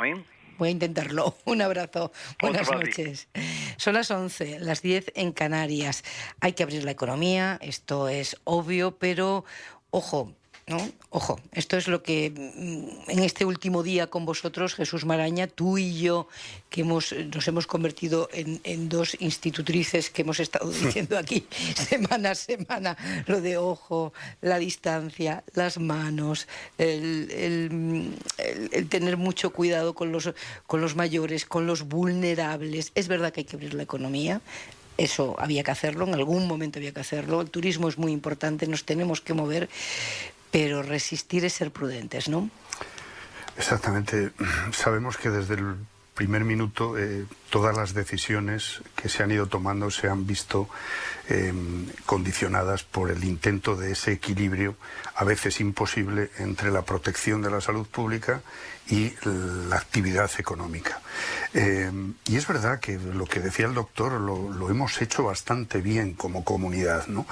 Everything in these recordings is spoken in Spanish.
mí. Voy a intentarlo. Un abrazo. Buenas Otro para ti. noches. Son las 11, las 10 en Canarias. Hay que abrir la economía, esto es obvio, pero ojo, ¿no? Ojo, esto es lo que en este último día con vosotros, Jesús Maraña, tú y yo, que nos hemos convertido en dos institutrices que hemos estado diciendo aquí semana a semana, lo de ojo, la distancia, las manos, el tener mucho cuidado con los mayores, con los vulnerables. Es verdad que hay que abrir la economía. Eso había que hacerlo, en algún momento había que hacerlo. El turismo es muy importante, nos tenemos que mover, pero resistir es ser prudentes, ¿no? Exactamente. Sabemos que desde el primer minuto todas las decisiones que se han ido tomando se han visto condicionadas por el intento de ese equilibrio, a veces imposible, entre la protección de la salud pública y la actividad económica. Y es verdad que lo que decía el doctor lo hemos hecho bastante bien como comunidad, ¿no?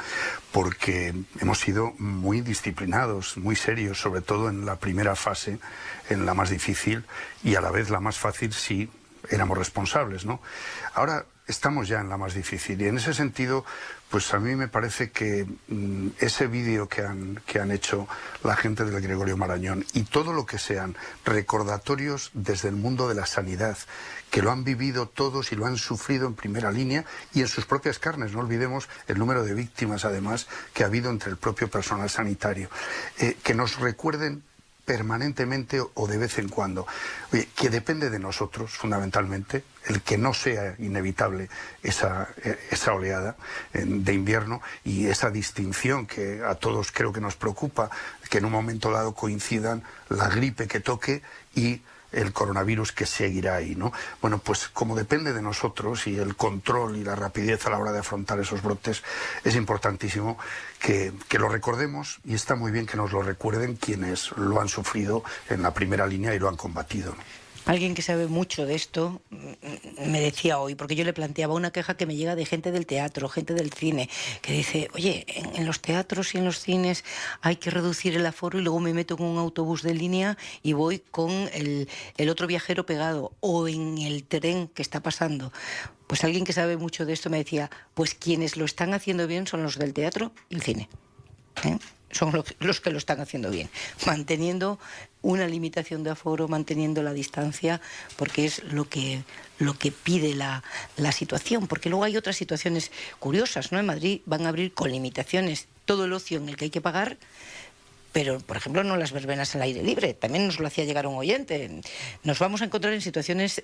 Porque hemos sido muy disciplinados, muy serios, sobre todo en la primera fase, en la más difícil y a la vez la más fácil si éramos responsables, ¿no? Ahora estamos ya en la más difícil y en ese sentido, pues a mí me parece que ese vídeo que han hecho la gente del Gregorio Marañón y todo lo que sean recordatorios desde el mundo de la sanidad, que lo han vivido todos y lo han sufrido en primera línea y en sus propias carnes. No olvidemos el número de víctimas, además, que ha habido entre el propio personal sanitario. Que nos recuerden permanentemente o de vez en cuando. Oye, que depende de nosotros, fundamentalmente, el que no sea inevitable esa oleada de invierno y esa distinción que a todos creo que nos preocupa, que en un momento dado coincidan la gripe que toque y el coronavirus que seguirá ahí, ¿no? Bueno, pues como depende de nosotros y el control y la rapidez a la hora de afrontar esos brotes, es importantísimo que lo recordemos y está muy bien que nos lo recuerden quienes lo han sufrido en la primera línea y lo han combatido, ¿no? Alguien que sabe mucho de esto me decía hoy, porque yo le planteaba una queja que me llega de gente del teatro, gente del cine, que dice, oye, en los teatros y en los cines hay que reducir el aforo y luego me meto en un autobús de línea y voy con el otro viajero pegado, o en el tren que está pasando. Pues alguien que sabe mucho de esto me decía, pues quienes lo están haciendo bien son los del teatro y el cine, ¿eh? Son los que lo están haciendo bien, manteniendo una limitación de aforo, manteniendo la distancia, porque es lo que pide la situación. Porque luego hay otras situaciones curiosas, ¿no? En Madrid van a abrir con limitaciones todo el ocio en el que hay que pagar, pero, por ejemplo, no las verbenas al aire libre. También nos lo hacía llegar un oyente. Nos vamos a encontrar en situaciones,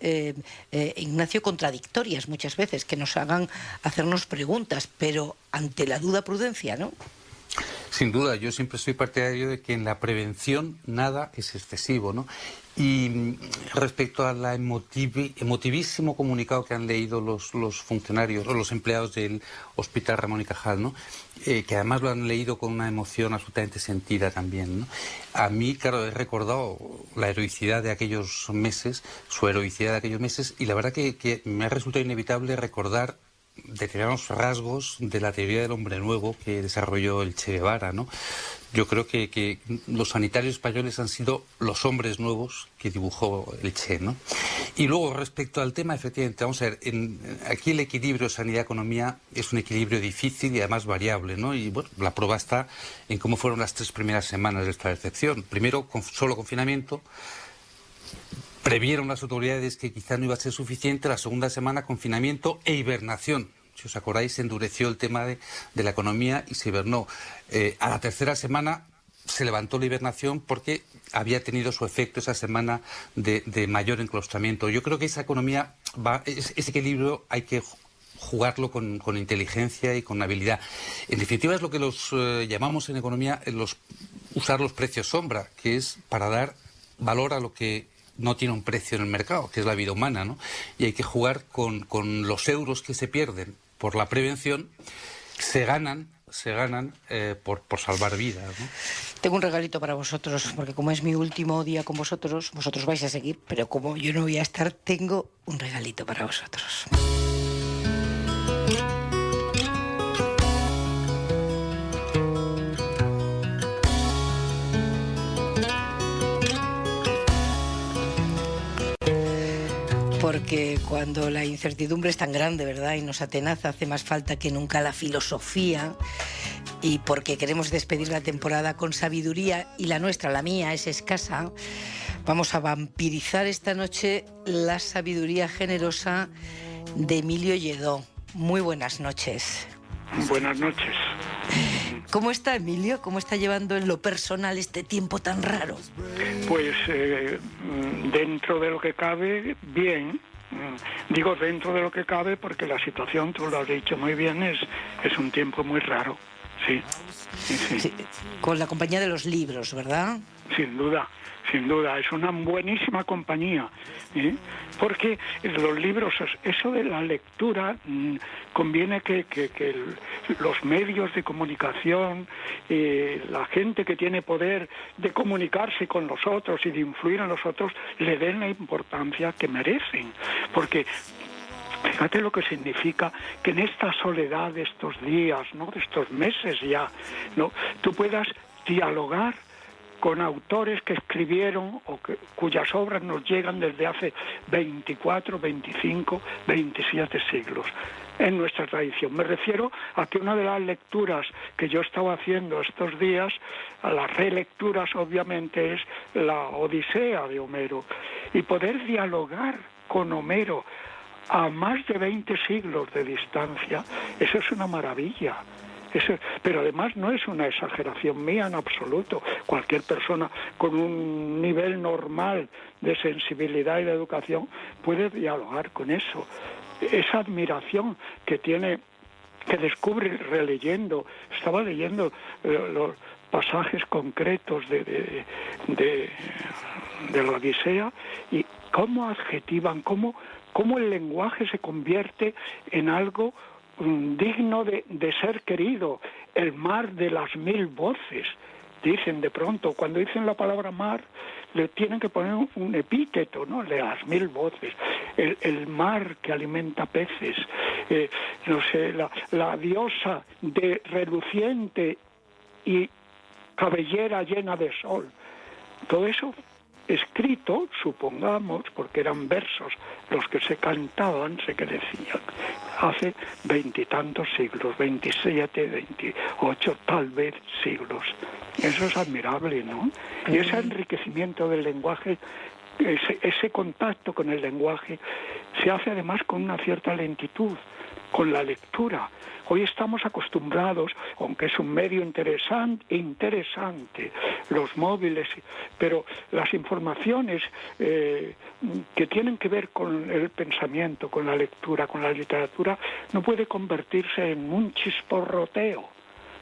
Ignacio, contradictorias muchas veces, que nos hagan hacernos preguntas, pero ante la duda, prudencia, ¿no? Sin duda, yo siempre soy partidario de que en la prevención nada es excesivo, ¿no? Y respecto a la emotivísimo comunicado que han leído los funcionarios o los empleados del Hospital Ramón y Cajal, ¿no? Que además lo han leído con una emoción absolutamente sentida también, ¿no? A mí, claro, he recordado la heroicidad de aquellos meses, su heroicidad de aquellos meses, y la verdad que me ha resultado inevitable recordar determinados rasgos de la teoría del hombre nuevo que desarrolló el Che Guevara, ¿no? Yo creo que los sanitarios españoles han sido los hombres nuevos que dibujó el Che, ¿no? Y luego, respecto al tema, efectivamente, vamos a ver, aquí el equilibrio sanidad-economía es un equilibrio difícil y además variable, ¿no? Y bueno, la prueba está en cómo fueron las 3 primeras semanas de esta excepción. Primero, con solo confinamiento. Previeron las autoridades que quizá no iba a ser suficiente. La segunda semana, confinamiento e hibernación. Si os acordáis, se endureció el tema de la economía y se hibernó. A la tercera semana se levantó la hibernación porque había tenido su efecto esa semana de mayor enclaustramiento. Yo creo que esa economía, ese equilibrio hay que jugarlo con inteligencia y con habilidad. En definitiva, es lo que los llamamos en economía usar los precios sombra, que es para dar valor a lo que no tiene un precio en el mercado, que es la vida humana, ¿no? Y hay que jugar con los euros que se pierden por la prevención, se ganan por salvar vidas, ¿no? Tengo un regalito para vosotros, porque como es mi último día con vosotros vais a seguir, pero como yo no voy a estar, tengo un regalito para vosotros. Porque cuando la incertidumbre es tan grande, ¿verdad?, y nos atenaza, hace más falta que nunca la filosofía, y porque queremos despedir la temporada con sabiduría, y la nuestra, la mía, es escasa, vamos a vampirizar esta noche la sabiduría generosa de Emilio Lledó. Muy buenas noches. Buenas noches. ¿Cómo está, Emilio? ¿Cómo está llevando en lo personal este tiempo tan raro? Pues dentro de lo que cabe, bien. Digo dentro de lo que cabe porque la situación, tú lo has dicho muy bien, es un tiempo muy raro. Sí. Sí, con la compañía de los libros, ¿verdad? Sin duda, es una buenísima compañía, ¿eh? Porque los libros, eso de la lectura, conviene que los medios de comunicación, la gente que tiene poder de comunicarse con los otros y de influir en los otros, le den la importancia que merecen, porque fíjate lo que significa que en esta soledad de estos días, ¿no?, de estos meses ya, ¿no?, tú puedas dialogar con autores que escribieron o cuyas obras nos llegan desde hace 24, 25, 27 siglos en nuestra tradición. Me refiero a que una de las lecturas que yo estaba haciendo estos días, a las relecturas obviamente, es la Odisea de Homero, y poder dialogar con Homero a más de 20 siglos de distancia, eso es una maravilla. Pero además no es una exageración mía en absoluto. Cualquier persona con un nivel normal de sensibilidad y de educación puede dialogar con eso. Esa admiración que descubre releyendo. Estaba leyendo los pasajes concretos de la Odisea y cómo adjetivan, cómo el lenguaje se convierte en algo digno de ser querido. El mar de las 1000 voces, dicen de pronto, cuando dicen la palabra mar, le tienen que poner un epíteto, ¿no?, de las 1000 voces. El mar que alimenta peces, no sé, la diosa de reluciente y cabellera llena de sol. Todo eso escrito, supongamos, porque eran versos los que se cantaban, que decían, hace 20 y tantos siglos, 27, 28, tal vez siglos. Eso es admirable, ¿no? Y ese enriquecimiento del lenguaje, ese contacto con el lenguaje, se hace además con una cierta lentitud, con la lectura. Hoy estamos acostumbrados, aunque es un medio interesante, los móviles, pero las informaciones que tienen que ver con el pensamiento, con la lectura, con la literatura, no puede convertirse en un chisporroteo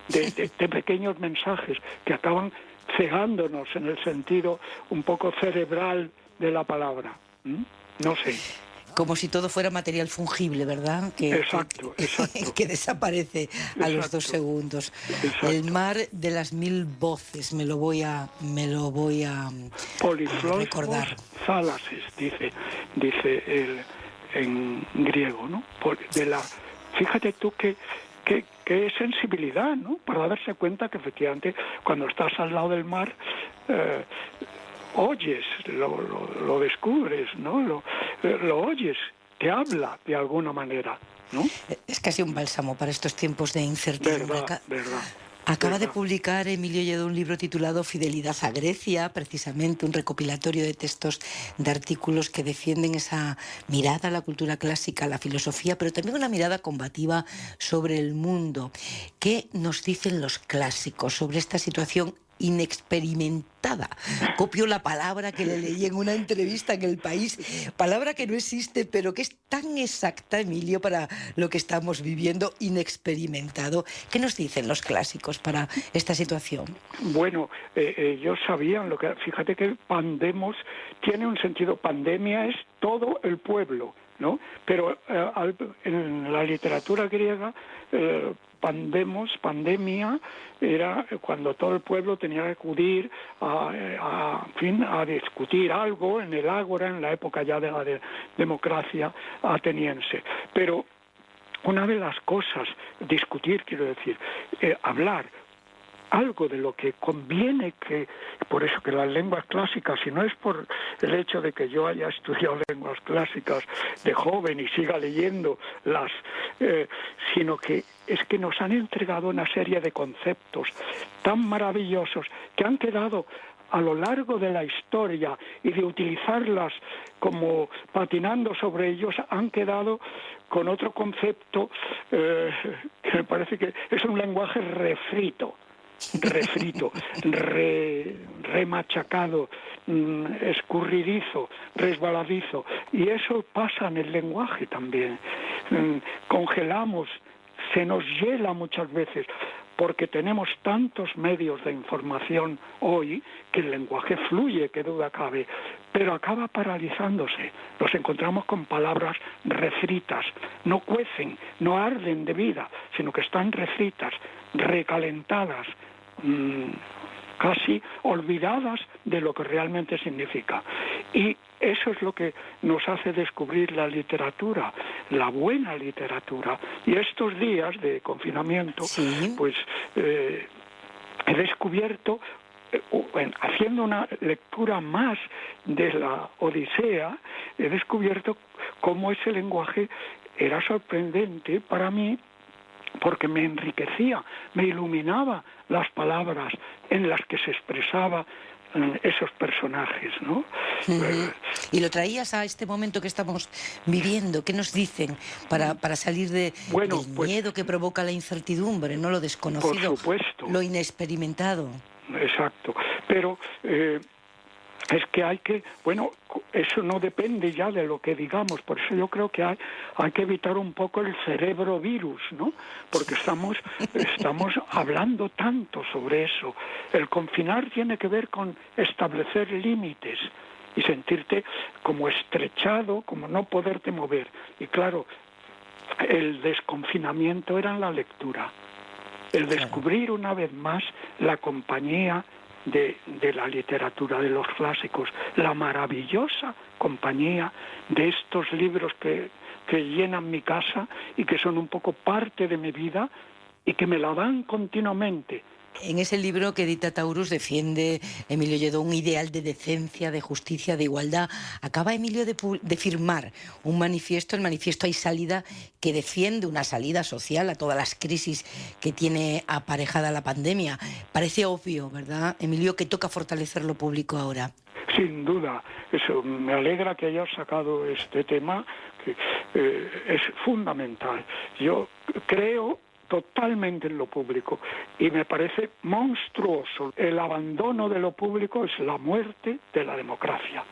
de pequeños mensajes que acaban cegándonos en el sentido un poco cerebral de la palabra. No sé. Como si todo fuera material fungible, ¿verdad? Exacto. Que desaparece a los 2 segundos. Exacto. El mar de las 1000 voces, me lo voy a recordar. Thalasis, dice en griego, ¿no? Fíjate tú qué sensibilidad, ¿no?, para darse cuenta que efectivamente cuando estás al lado del mar oyes, lo descubres, ¿no? Lo oyes, te habla de alguna manera, ¿no? Es casi un bálsamo para estos tiempos de incertidumbre. Verdad. Acaba de publicar Emilio Lledó un libro titulado Fidelidad a Grecia, precisamente un recopilatorio de textos, de artículos que defienden esa mirada a la cultura clásica, a la filosofía, pero también una mirada combativa sobre el mundo. ¿Qué nos dicen los clásicos sobre esta situación inexperimentada? Copio la palabra que le leí en una entrevista en El País, palabra que no existe, pero que es tan exacta, Emilio, para lo que estamos viviendo, inexperimentado. ¿Qué nos dicen los clásicos para esta situación? Bueno, ellos sabían fíjate que pandemos tiene un sentido, pandemia es todo el pueblo, ¿no? Pero en la literatura griega, pandemia era cuando todo el pueblo tenía que acudir a discutir algo en el ágora, en la época ya de la democracia ateniense. Pero una de las cosas, discutir quiero decir, hablar, algo de lo que conviene, que por eso que las lenguas clásicas, y no es por el hecho de que yo haya estudiado lenguas clásicas de joven y siga leyéndolas, sino que es que nos han entregado una serie de conceptos tan maravillosos que han quedado a lo largo de la historia, y de utilizarlas como patinando sobre ellos, han quedado con otro concepto que me parece que es un lenguaje refrito, remachacado, escurridizo, resbaladizo, y eso pasa en el lenguaje también. Congelamos, se nos hiela muchas veces, porque tenemos tantos medios de información hoy que el lenguaje fluye, que duda cabe, pero acaba paralizándose. Nos encontramos con palabras refritas, no cuecen, no arden de vida, sino que están refritas, recalentadas, casi olvidadas de lo que realmente significa. Y eso es lo que nos hace descubrir la literatura, la buena literatura. Y estos días de confinamiento, sí, pues he descubierto, haciendo una lectura más de la Odisea, he descubierto cómo ese lenguaje era sorprendente para mí, porque me enriquecía, me iluminaba las palabras en las que se expresaba esos personajes, ¿no? Y lo traías a este momento que estamos viviendo. ¿Qué nos dicen para salir del miedo que provoca la incertidumbre, no lo desconocido, por supuesto, lo inexperimentado? Exacto, pero es que hay que, eso no depende ya de lo que digamos, por eso yo creo que hay que evitar un poco el cerebro virus, ¿no? Porque estamos hablando tanto sobre eso. El confinar tiene que ver con establecer límites y sentirte como estrechado, como no poderte mover. Y claro, el desconfinamiento era la lectura, el descubrir una vez más la compañía de la literatura de los clásicos, la maravillosa compañía de estos libros que llenan mi casa y que son un poco parte de mi vida y que me la dan continuamente. En ese libro que edita Taurus defiende Emilio Lledó un ideal de decencia, de justicia, de igualdad. Acaba Emilio de firmar un manifiesto, el manifiesto Hay Salida, que defiende una salida social a todas las crisis que tiene aparejada la pandemia. Parece obvio, ¿verdad, Emilio, que toca fortalecer lo público ahora? Sin duda, eso me alegra que hayas sacado este tema, que es fundamental. Yo creo totalmente en lo público y me parece monstruoso. El abandono de lo público es la muerte de la democracia.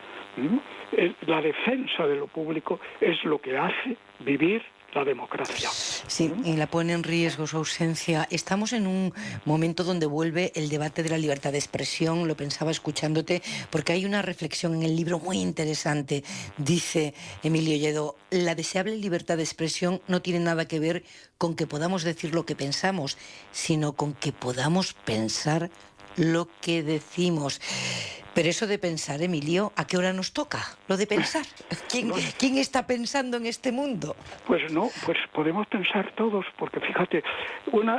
La defensa de lo público es lo que hace vivir la democracia. Sí, y la pone en riesgo su ausencia. Estamos en un momento donde vuelve el debate de la libertad de expresión, lo pensaba escuchándote, porque hay una reflexión en el libro muy interesante. Dice Emilio Lledó, la deseable libertad de expresión no tiene nada que ver con que podamos decir lo que pensamos, sino con que podamos pensar lo que decimos. Pero eso de pensar, Emilio, ¿a qué hora nos toca? Lo de pensar. ¿Quién está pensando en este mundo? Pues podemos pensar todos, porque fíjate,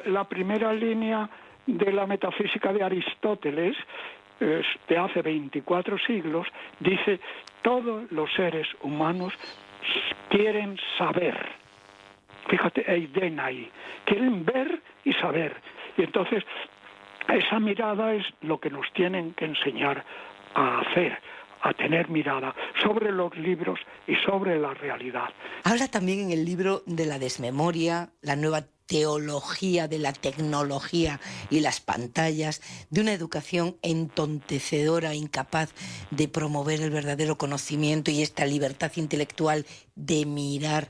la primera línea de la metafísica de Aristóteles, de hace 24 siglos, dice, todos los seres humanos quieren saber. Fíjate, eidenai, quieren ver y saber. Y entonces, esa mirada es lo que nos tienen que enseñar a hacer, a tener mirada sobre los libros y sobre la realidad. Habla también en el libro de la desmemoria, la nueva teología de la tecnología y las pantallas, de una educación entontecedora, incapaz de promover el verdadero conocimiento y esta libertad intelectual de mirar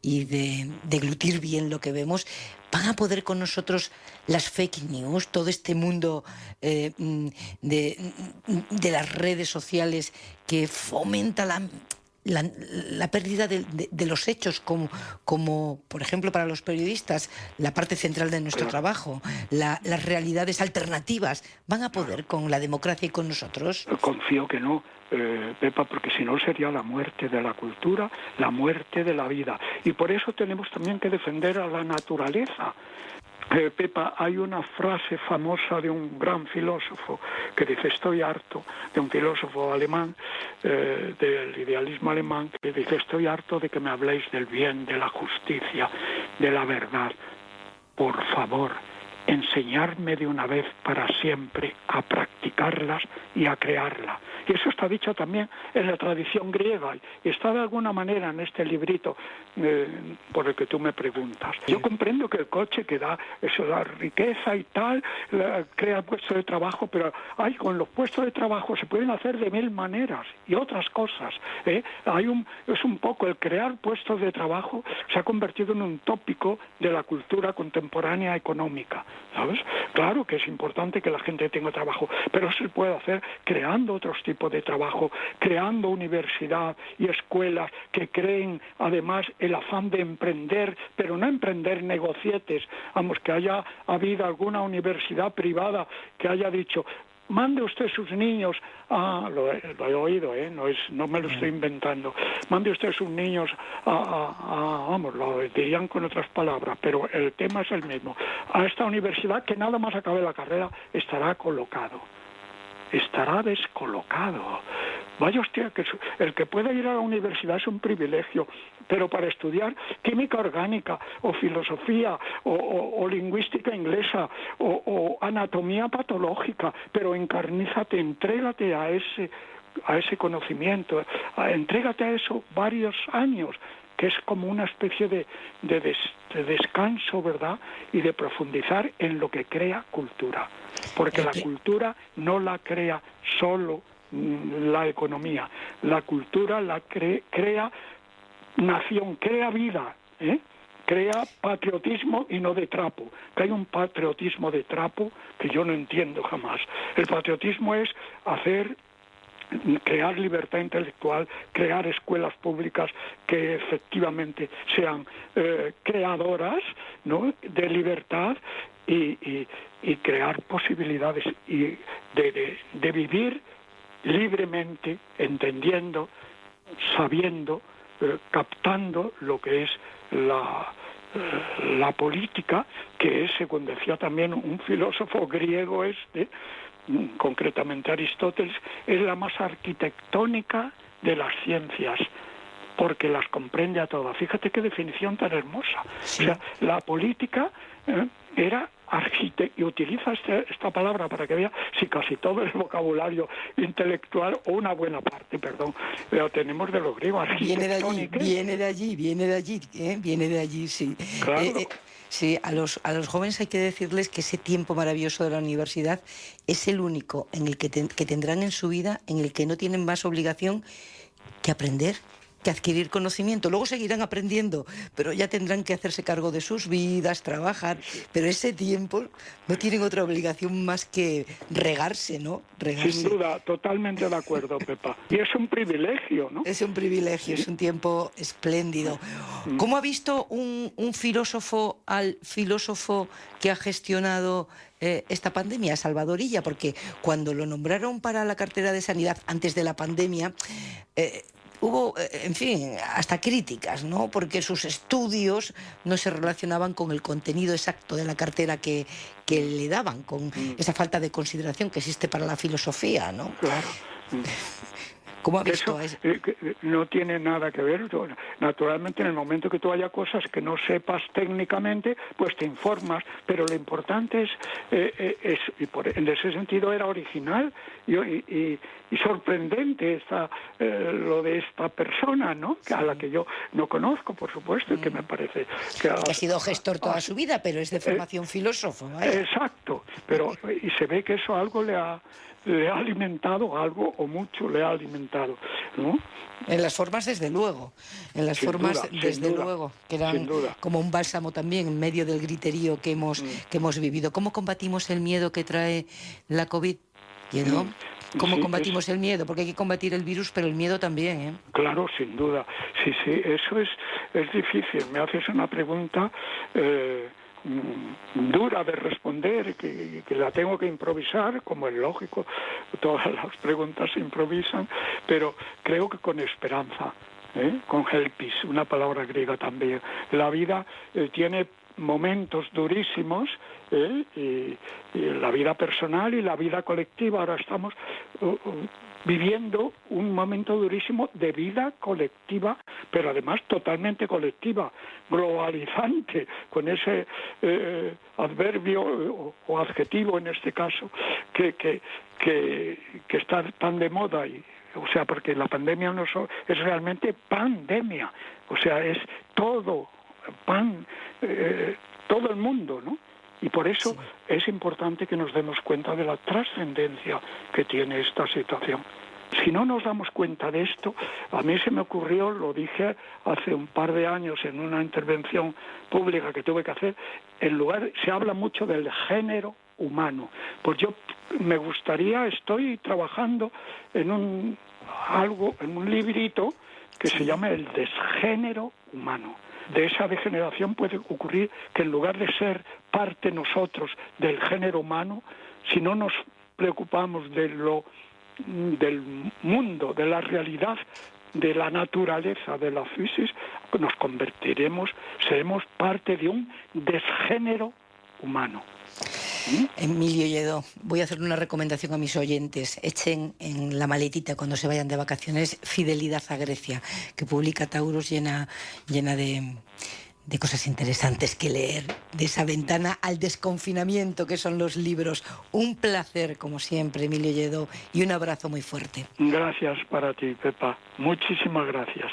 y de deglutir bien lo que vemos. ¿Van a poder con nosotros las fake news, todo este mundo de las redes sociales que fomenta la pérdida de los hechos, como por ejemplo para los periodistas, la parte central de nuestro trabajo, las realidades alternativas? ¿Van a poder con la democracia y con nosotros? Confío que no, Pepa, porque si no sería la muerte de la cultura, la muerte de la vida. Y por eso tenemos también que defender a la naturaleza. Pepa, hay una frase famosa de un gran filósofo que dice, estoy harto, de un filósofo alemán, del idealismo alemán, que dice, estoy harto de que me habléis del bien, de la justicia, de la verdad. Por favor, enseñarme de una vez para siempre a practicarlas y a crearlas. Y eso está dicho también en la tradición griega y está de alguna manera en este librito por el que tú me preguntas. Yo comprendo que el coche que da eso, da riqueza y tal, crea puestos de trabajo, pero con los puestos de trabajo se pueden hacer de mil maneras y otras cosas. Es un poco el crear puestos de trabajo se ha convertido en un tópico de la cultura contemporánea económica, ¿sabes? Claro que es importante que la gente tenga trabajo, pero se puede hacer creando otros tipos de trabajo, creando universidad y escuelas que creen además el afán de emprender, pero no emprender negocietes, vamos, que haya habido alguna universidad privada que haya dicho, mande usted sus niños lo he oído, no me lo estoy inventando, mande usted sus niños vamos, lo dirían con otras palabras, pero el tema es el mismo, a esta universidad que nada más acabe la carrera estará colocado, estará descolocado. Vaya hostia, que el que pueda ir a la universidad es un privilegio, pero para estudiar química orgánica o filosofía o lingüística inglesa o anatomía patológica, pero encarnízate, entrégate a ese conocimiento, entrégate a eso varios años, que es como una especie de descanso, ¿verdad? Y de profundizar en lo que crea cultura. Porque la cultura no la crea solo la economía. La cultura la crea nación, crea vida, crea patriotismo y no de trapo. Que hay un patriotismo de trapo que yo no entiendo jamás. El patriotismo es crear libertad intelectual, crear escuelas públicas que efectivamente sean creadoras, ¿no?, de libertad y crear posibilidades y de vivir libremente, entendiendo, sabiendo, captando lo que es la política, que es, según decía también un filósofo griego concretamente Aristóteles, es la más arquitectónica de las ciencias, porque las comprende a todas. Fíjate qué definición tan hermosa. Sí. O sea, la política era y utiliza esta palabra para que vea si casi todo el vocabulario intelectual, o una buena parte, perdón, lo tenemos de los griegos. Viene de allí, sí. Claro. Sí, a los jóvenes hay que decirles que ese tiempo maravilloso de la universidad es el único en el que tendrán en su vida, en el que no tienen más obligación que aprender, que adquirir conocimiento. Luego seguirán aprendiendo, pero ya tendrán que hacerse cargo de sus vidas, trabajar, pero ese tiempo no tienen otra obligación más que regarse, ¿no? Regarse. Sin duda, totalmente de acuerdo, Pepa. Y es un privilegio, ¿no? Es un privilegio, sí. Es un tiempo espléndido. ¿Cómo ha visto un filósofo al filósofo que ha gestionado esta pandemia, Salvador Illa? Porque cuando lo nombraron para la cartera de Sanidad antes de la pandemia, hubo, en fin, hasta críticas, ¿no? Porque sus estudios no se relacionaban con el contenido exacto de la cartera que le daban, con esa falta de consideración que existe para la filosofía, ¿no? Claro. ¿Cómo ha visto eso? No tiene nada que ver. Naturalmente, en el momento que tú haya cosas que no sepas técnicamente, pues te informas, pero lo importante en ese sentido era original y sorprendente lo de esta persona, ¿no? Sí. A la que yo no conozco, por supuesto, y que me parece que ha sido gestor toda su vida, pero es de formación filósofo. Vaya. Exacto, y se ve que eso algo le ha alimentado, algo o mucho le ha alimentado, ¿no? En las formas, desde luego, que eran como un bálsamo también en medio del griterío que hemos vivido. ¿Cómo combatimos el miedo que trae la COVID? ¿No? ¿Cómo combatimos el miedo? Porque hay que combatir el virus, pero el miedo también, ¿eh? Claro, sin duda. Sí, eso es difícil. Me haces una pregunta dura de responder, que la tengo que improvisar, como es lógico, todas las preguntas se improvisan, pero creo que con esperanza, con helpis, una palabra griega también. La vida tiene momentos durísimos, y la vida personal y la vida colectiva. Ahora estamos viviendo un momento durísimo de vida colectiva, pero además totalmente colectiva, globalizante, con ese adverbio o adjetivo en este caso, que está tan de moda. O sea, porque la pandemia no es realmente pandemia, o sea, es todo, todo el mundo, ¿no? Y por eso es importante que nos demos cuenta de la trascendencia que tiene esta situación. Si no nos damos cuenta de esto, a mí se me ocurrió, lo dije hace un par de años en una intervención pública que tuve que hacer, se habla mucho del género humano. Pues yo me gustaría, estoy trabajando en un librito que se llama El desgénero humano. De esa degeneración puede ocurrir que en lugar de ser parte nosotros del género humano, si no nos preocupamos del mundo, de la realidad, de la naturaleza, de la física, nos seremos parte de un desgénero humano. Emilio Lledó, voy a hacer una recomendación a mis oyentes. Echen en la maletita cuando se vayan de vacaciones Fidelidad a Grecia, que publica Taurus, llena de cosas interesantes que leer, de esa ventana al desconfinamiento que son los libros. Un placer, como siempre, Emilio Lledó, y un abrazo muy fuerte. Gracias para ti, Pepa. Muchísimas gracias.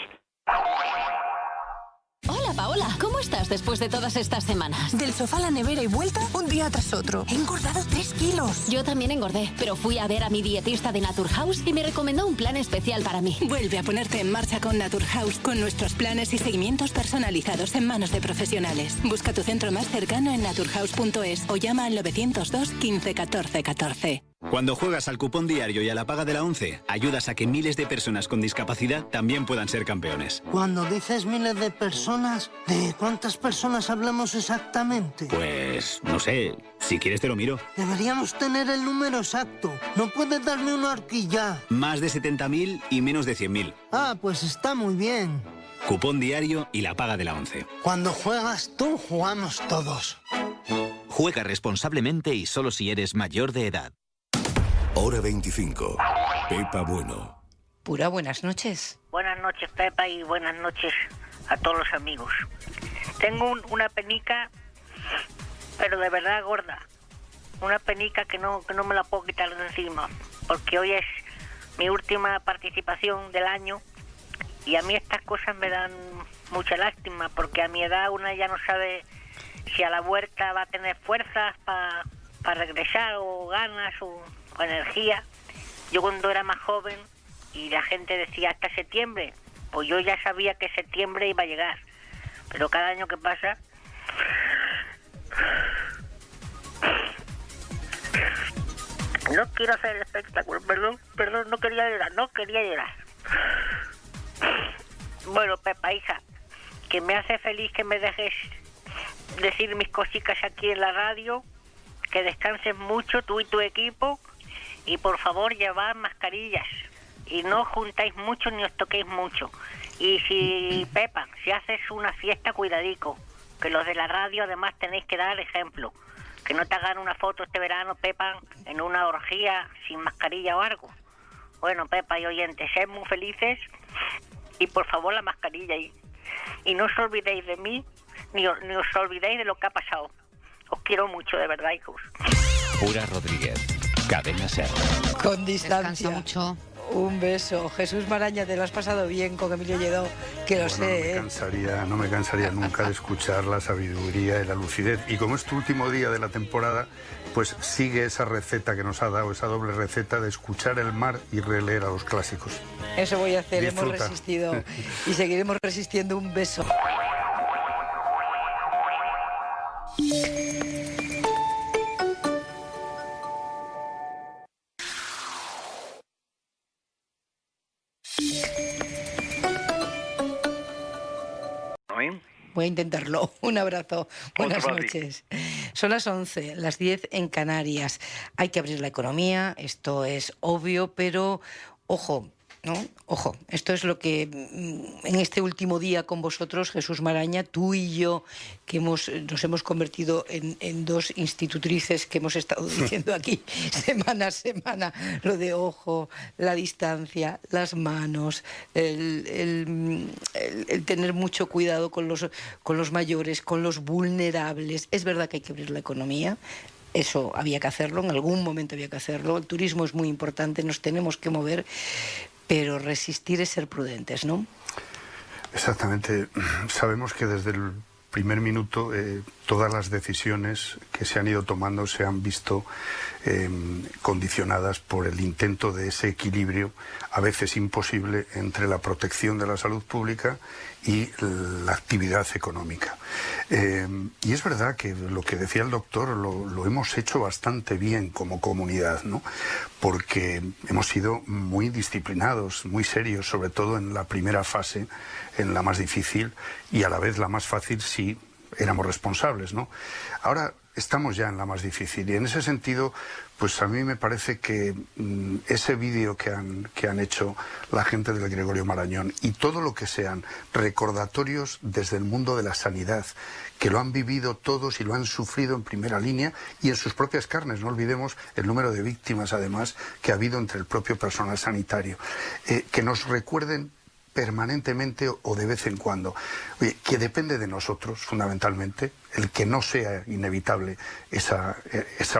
Hola, Paola. ¿Cómo estás después de todas estas semanas? Del sofá a la nevera y vuelta, un día tras otro. He engordado 3 kilos. Yo también engordé, pero fui a ver a mi dietista de Naturhaus y me recomendó un plan especial para mí. Vuelve a ponerte en marcha con Naturhaus, con nuestros planes y seguimientos personalizados en manos de profesionales. Busca tu centro más cercano en naturhaus.es o llama al 902 15 14 14. Cuando juegas al cupón diario y a la paga de la ONCE, ayudas a que miles de personas con discapacidad también puedan ser campeones. Cuando dices miles de personas, ¿de cuántas personas hablamos exactamente? Pues, no sé, si quieres te lo miro. Deberíamos tener el número exacto. ¿No puedes darme una horquilla? Más de 70.000 y menos de 100.000. Ah, pues está muy bien. Cupón diario y la paga de la ONCE. Cuando juegas tú, jugamos todos. Juega responsablemente y solo si eres mayor de edad. Hora 25. Pepa Bueno. Pura, buenas noches. Buenas noches, Pepa, y buenas noches a todos los amigos. Tengo una penica, pero de verdad gorda. Una penica que no me la puedo quitar de encima, porque hoy es mi última participación del año y a mí estas cosas me dan mucha lástima, porque a mi edad una ya no sabe si a la vuelta va a tener fuerzas para regresar, o ganas, o energía. Yo cuando era más joven y la gente decía hasta septiembre, pues yo ya sabía que septiembre iba a llegar, pero cada año que pasa no quiero hacer el espectáculo, perdón, no quería llorar. Bueno, Pepa, hija, que me hace feliz que me dejes decir mis cositas aquí en la radio, que descanses mucho tú y tu equipo, y por favor llevad mascarillas y no juntáis mucho ni os toquéis mucho. Y si, Pepa, si haces una fiesta, cuidadico, que los de la radio además tenéis que dar ejemplo, que no te hagan una foto este verano, Pepa, en una orgía sin mascarilla o algo. Bueno, Pepa y oyentes, sed muy felices y por favor la mascarilla, y no os olvidéis de mí ni os olvidéis de lo que ha pasado. Os quiero mucho, de verdad, hijos. Pura Rodríguez, Cadena Ser. Con distancia. Descansa mucho. Un beso. Jesús Maraña, te lo has pasado bien con Emilio Lledó, que lo sé. No me cansaría nunca de escuchar la sabiduría y la lucidez. Y como es tu último día de la temporada, pues sigue esa receta que nos ha dado, esa doble receta de escuchar el mar y releer a los clásicos. Eso voy a hacer. Disfruta. Hemos resistido y seguiremos resistiendo. Un beso. Voy a intentarlo. Un abrazo. Buenas noches. Son las 11, las 10 en Canarias. Hay que abrir la economía, esto es obvio, pero ojo, ¿no? Ojo, esto es lo que en este último día con vosotros, Jesús Maraña, tú y yo, que nos hemos convertido en dos institutrices que hemos estado diciendo aquí semana a semana, lo de ojo, la distancia, las manos, el tener mucho cuidado con los mayores, con los vulnerables. Es verdad que hay que abrir la economía. Eso había que hacerlo, en algún momento había que hacerlo. El turismo es muy importante, nos tenemos que mover, pero resistir es ser prudentes, ¿no? Exactamente. Sabemos que desde el primer minuto todas las decisiones que se han ido tomando se han visto condicionadas por el intento de ese equilibrio, a veces imposible, entre la protección de la salud pública y la actividad económica. Y es verdad que lo que decía el doctor lo hemos hecho bastante bien como comunidad, ¿no? Porque hemos sido muy disciplinados, muy serios, sobre todo en la primera fase, en la más difícil, y a la vez la más fácil si éramos responsables, ¿no? Ahora estamos ya en la más difícil, y en ese sentido, pues a mí me parece que ese vídeo que han hecho la gente del Gregorio Marañón y todo lo que sean recordatorios desde el mundo de la sanidad, que lo han vivido todos y lo han sufrido en primera línea y en sus propias carnes, no olvidemos el número de víctimas además que ha habido entre el propio personal sanitario, que nos recuerden permanentemente o de vez en cuando, oye, que depende de nosotros fundamentalmente el que no sea inevitable esa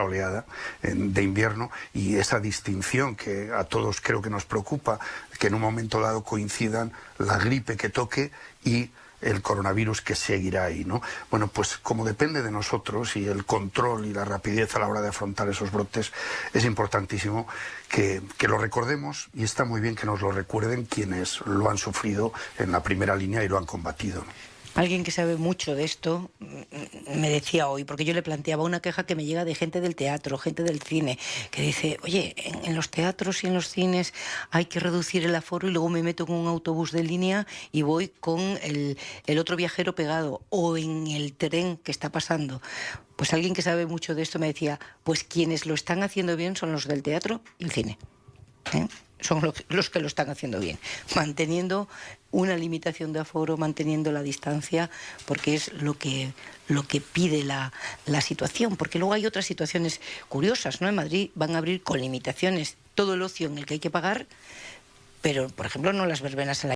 oleada de invierno y esa distinción que a todos creo que nos preocupa, que en un momento dado coincidan la gripe que toque y el coronavirus que seguirá ahí, ¿no? Bueno, pues como depende de nosotros y el control y la rapidez a la hora de afrontar esos brotes, es importantísimo que lo recordemos, y está muy bien que nos lo recuerden quienes lo han sufrido en la primera línea y lo han combatido, ¿no? Alguien que sabe mucho de esto me decía hoy, porque yo le planteaba una queja que me llega de gente del teatro, gente del cine, que dice, oye, en los teatros y en los cines hay que reducir el aforo y luego me meto en un autobús de línea y voy con el otro viajero pegado, o en el tren que está pasando. Pues alguien que sabe mucho de esto me decía, pues quienes lo están haciendo bien son los del teatro y el cine, ¿eh? Son los que lo están haciendo bien, manteniendo una limitación de aforo, manteniendo la distancia, porque es lo que pide la situación, porque luego hay otras situaciones curiosas, ¿no? En Madrid van a abrir con limitaciones todo el ocio en el que hay que pagar, pero, por ejemplo, no las verbenas en la